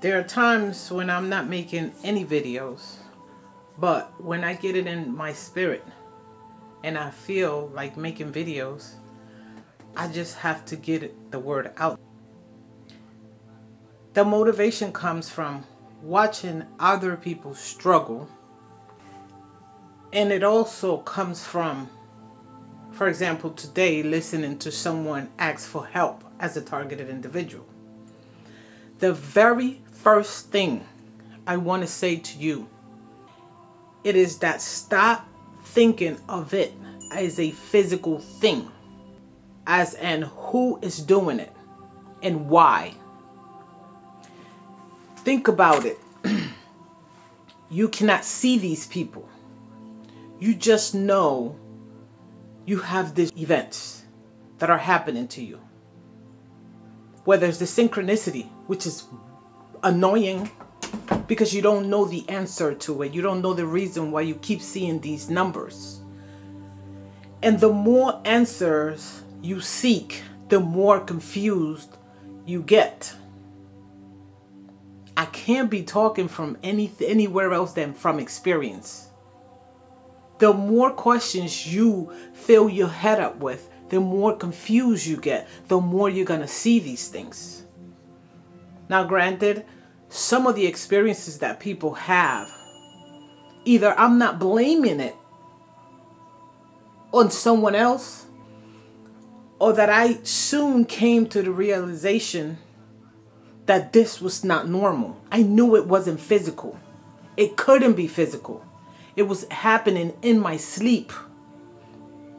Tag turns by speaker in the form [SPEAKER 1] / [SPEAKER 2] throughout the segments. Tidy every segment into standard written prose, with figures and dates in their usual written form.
[SPEAKER 1] There are times when I'm not making any videos, but when I get it in my spirit and I feel like making videos, I just have to get the word out. The motivation comes from watching other people struggle, and it also comes from, for example, today listening to someone ask for help as a targeted individual. The very first thing I want to say to you, it is that stop thinking of it as a physical thing, as in who is doing it and why. Think about it. You cannot see these people. You just know you have these events that are happening to you. Whether it's the synchronicity, which is annoying because you don't know the answer to it. You don't know the reason why you keep seeing these numbers. And the more answers you seek, the more confused you get. I can't be talking from anywhere else than from experience. The more questions you fill your head up with, the more confused you get, the more you're going to see these things. Now, granted, some of the experiences that people have, either I'm not blaming it on someone else, or that I soon came to the realization that this was not normal. I knew it wasn't physical. It couldn't be physical. It was happening in my sleep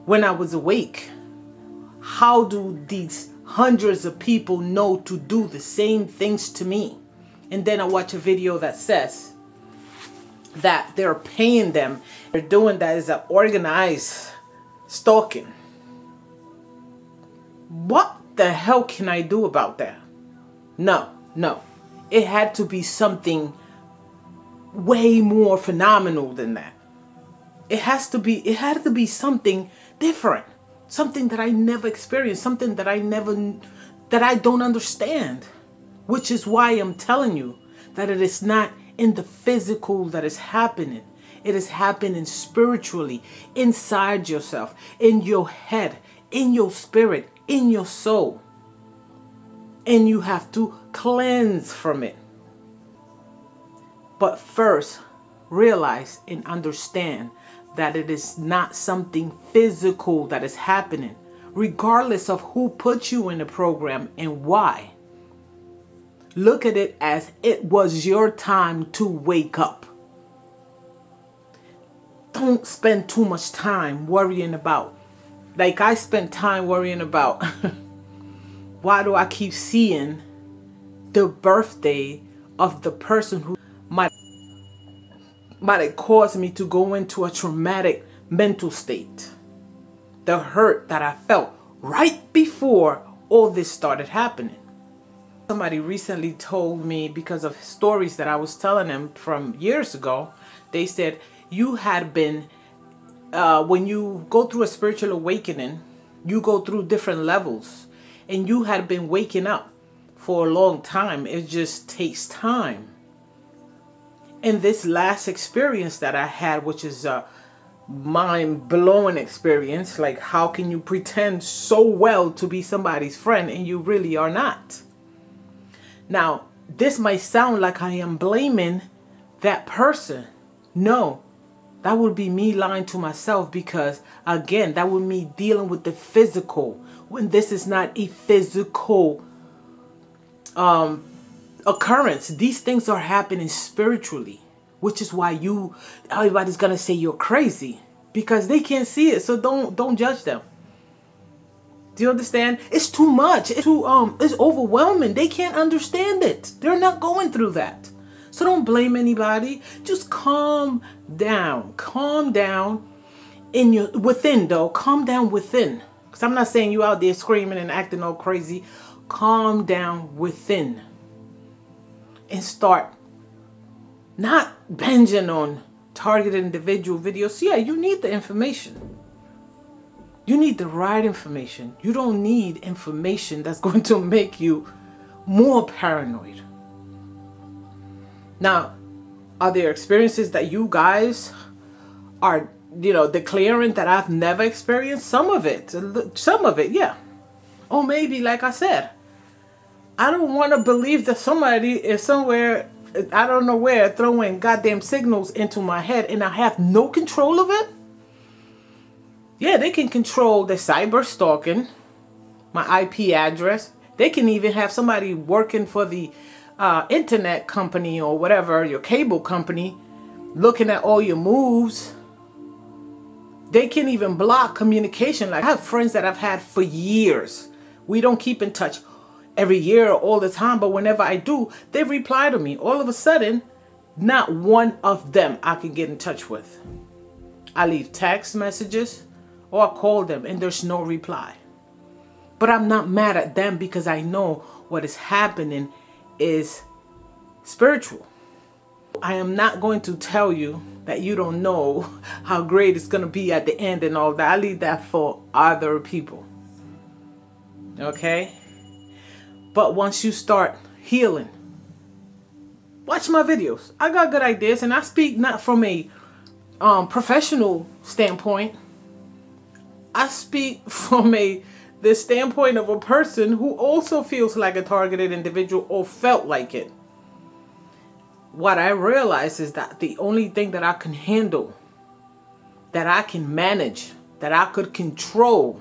[SPEAKER 1] when I was awake. How do these hundreds of people know to do the same things to me? And then I watch a video that says that they're paying them. They're doing that as an organized stalking. What the hell can I do about that? No. It had to be something way more phenomenal than that. It had to be something different. Something that I never experienced, something that I don't understand. Which is why I'm telling you that it is not in the physical that is happening. It is happening spiritually, inside yourself, in your head, in your spirit, in your soul. And you have to cleanse from it. But first, realize and understand that it is not something physical that is happening, regardless of who put you in the program and why. Look at it as it was your time to wake up. Don't spend too much time worrying about, like I spent time worrying about, why do I keep seeing the birthday of the person who might have caused me to go into a traumatic mental state? The hurt that I felt right before all this started happening. Somebody recently told me, because of stories that I was telling them from years ago, they said, you had been, when you go through a spiritual awakening, you go through different levels. And you had been waking up for a long time. It just takes time. And this last experience that I had, which is a mind-blowing experience, like how can you pretend so well to be somebody's friend and you really are not? Now, this might sound like I am blaming that person. No, that would be me lying to myself, because again, that would be me dealing with the physical, when this is not a physical occurrence. These things are happening spiritually, which is why everybody's gonna say you're crazy, because they can't see it. So don't judge them. Do you understand? It's too much. It's overwhelming. They can't understand it. They're not going through that. So don't blame anybody. Just calm down. Calm down within though. Calm down within. Because I'm not saying you out there screaming and acting all crazy. Calm down within. And start not binging on targeted individual videos. Yeah, you need the information. You need the right information. You don't need information that's going to make you more paranoid. Now, are there experiences that you guys are, declaring that I've never experienced? Some of it, yeah. Or maybe, like I said, I don't want to believe that somebody is somewhere, I don't know where, throwing goddamn signals into my head and I have no control of it. Yeah, they can control the cyber stalking, my IP address. They can even have somebody working for the internet company or whatever, your cable company, looking at all your moves. They can even block communication. Like, I have friends that I've had for years. We don't keep in touch every year or all the time, but whenever I do, they reply to me. All of a sudden, not one of them I can get in touch with. I leave text messages or I call them and there's no reply. But I'm not mad at them because I know what is happening is spiritual. I am not going to tell you that you don't know how great it's going to be at the end and all that. I leave that for other people. Okay? But once you start healing, watch my videos. I got good ideas, and I speak not from a professional standpoint. I speak from the standpoint of a person who also feels like a targeted individual or felt like it. What I realize is that the only thing that I can handle, that I can manage, that I could control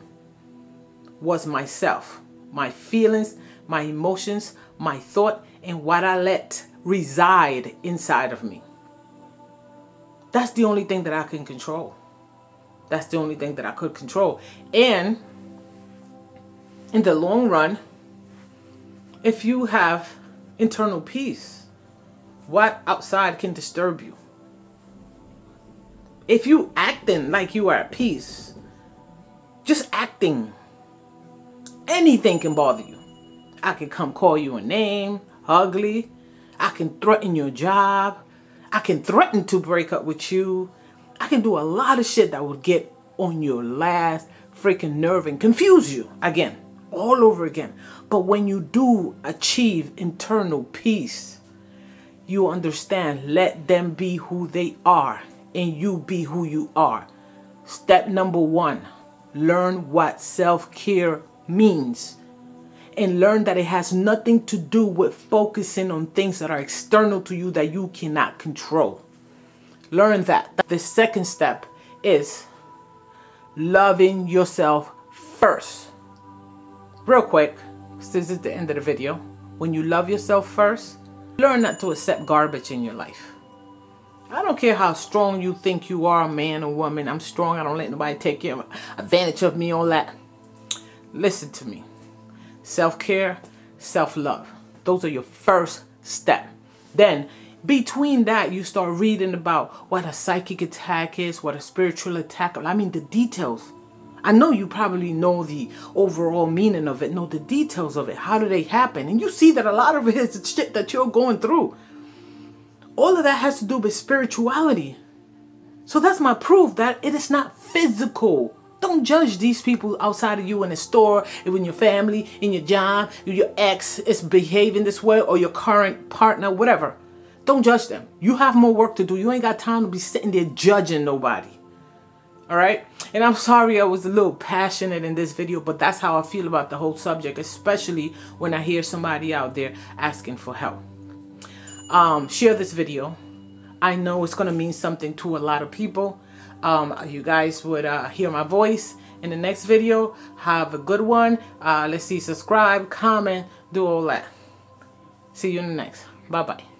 [SPEAKER 1] was myself, my feelings, my emotions, my thought, and what I let reside inside of me. That's the only thing that I can control. That's the only thing that I could control. And in the long run, if you have internal peace, what outside can disturb you? If you acting like you are at peace, just acting, anything can bother you. I can come call you a name, ugly. I can threaten your job. I can threaten to break up with you. I can do a lot of shit that would get on your last freaking nerve and confuse you again, all over again. But when you do achieve internal peace, you understand, let them be who they are and you be who you are. Step number 1, learn what self-care means. And learn that it has nothing to do with focusing on things that are external to you that you cannot control. Learn that. The second step is loving yourself first. Real quick, this is the end of the video. When you love yourself first, learn not to accept garbage in your life. I don't care how strong you think you are, man or woman. I'm strong. I don't let nobody take advantage of me, all that. Listen to me. Self-care, self-love. Those are your first step. Then, between that, you start reading about what a psychic attack is, what a spiritual attack. I mean, the details. I know you probably know the overall meaning of it, know the details of it. How do they happen? And you see that a lot of it is the shit that you're going through. All of that has to do with spirituality. So that's my proof that it is not physical. Don't judge these people outside of you in the store, in your family, in your job, your ex is behaving this way, or your current partner, whatever. Don't judge them. You have more work to do. You ain't got time to be sitting there judging nobody. All right? And I'm sorry I was a little passionate in this video, but that's how I feel about the whole subject, especially when I hear somebody out there asking for help. Share this video. I know it's going to mean something to a lot of people. You guys would hear my voice in the next video. Have a good one. Let's see, subscribe, comment, do all that. See you in the next. Bye-bye.